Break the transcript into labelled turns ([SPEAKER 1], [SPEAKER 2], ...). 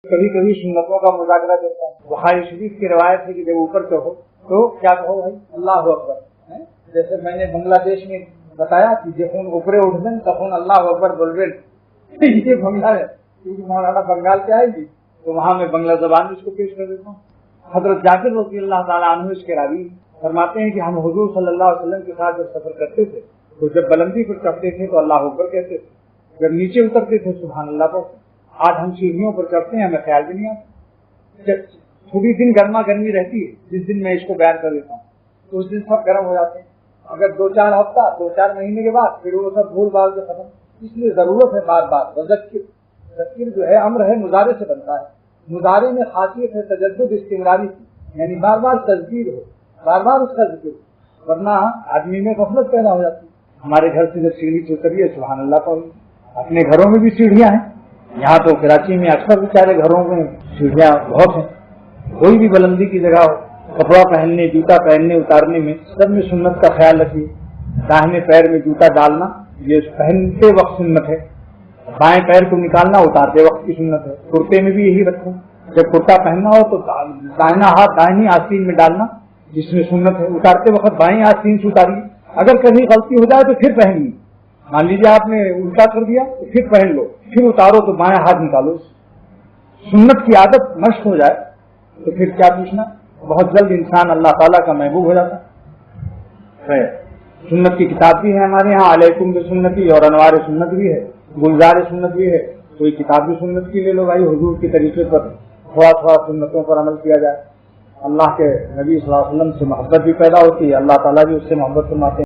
[SPEAKER 1] کبھی کبھی سنتوں کا مذاکرہ کرتا ہوں۔ بخاری شریف کی روایت ہے کہ جب اوپر چڑھو تو کیا کہو بھائی؟ اللہ اکبر۔ جیسے میں نے بنگلہ دیش میں بتایا کہ جخون اوپرے اٹھن تخون اللہ اکبر بولوین، یہ بنگلہ ہے کیونکہ مولانا بنگال سے آئے گی تو وہاں میں بنگلہ زبان میں اس کو پیش کر دیتا ہوں۔ حضرت جابر رضی اللہ تعالیٰ عنہ اس کے راوی فرماتے ہیں کہ ہم حضور صلی اللہ علیہ وسلم کے ساتھ جب سفر کرتے تھے تو جب بلندی پر چڑھتے تھے تو اللہ اکبر کہتے تھے، جب نیچے اترتے تھے سبحان اللہ پڑھتے۔ آج ہم سیڑھیوں پر چڑھتے ہیں، ہمیں خیال بھی نہیں آتا۔ تھوڑی دن گرما گرمی رہتی ہے، جس دن میں اس کو بیان کر دیتا ہوں تو اس دن سب گرم ہو جاتے ہیں۔ اگر 2-4 ہفتہ 2-4 مہینے کے بعد پھر وہ سب بھول بھال کے ختم۔ اس لیے ضرورت ہے بار بار ذکر جو ہے امر ہے مضارع سے بنتا ہے۔ مضارع میں خاصیت ہے تجدد استمراری کی، یعنی بار بار تذکیر ہو، بار بار اس کا ذکر ہو، ورنہ آدمی میں غفلت پیدا ہو جاتی ہے۔ ہمارے گھر سے جب سیڑھی سے اتریے سبحان اللہ پڑھو۔ اپنے گھروں میں بھی سیڑھیاں ہیں، یہاں تو کراچی میں اکثر بیچارے گھروں میں سیڑھیاں بہت ہیں۔ کوئی بھی بلندی کی جگہ ہو، کپڑا پہننے جوتا پہننے اتارنے میں سب میں سنت کا خیال رکھیے۔ داہنے پیر میں جوتا ڈالنا یہ پہنتے وقت سنت ہے، بائیں پیر کو نکالنا اتارتے وقت کی سنت ہے۔ کرتے میں بھی یہی رکھو، جب کرتا پہننا ہو تو دائنا ہاتھ دائنی آستین میں ڈالنا جس میں سنت ہے، اتارتے وقت بائیں آستین سے اتاریے۔ اگر کہیں غلطی ہو جائے تو پھر پہنیے، مان لیجیے آپ نے الٹا کر دیا تو پھر پہن لو، پھر اتارو تو بائیں ہاتھ نکالو۔ سنت کی عادت مشق ہو جائے تو پھر کیا پوچھنا، بہت جلد انسان اللہ تعالیٰ کا محبوب ہو جاتا ہے۔ سنت کی کتاب بھی ہے ہمارے یہاں، علیکم بسنتی، اور انوار سنت بھی ہے، گلزار سنت بھی ہے۔ کوئی کتاب بھی سنت کی لے لو بھائی، حضور کے طریقے پر تھوڑا تھوڑا سنتوں پر عمل کیا جائے۔ اللہ کے نبی صلی اللہ علیہ وسلم سے محبت بھی پیدا ہوتی ہے، اللہ تعالیٰ بھی اس سے محبت فرماتے ہیں۔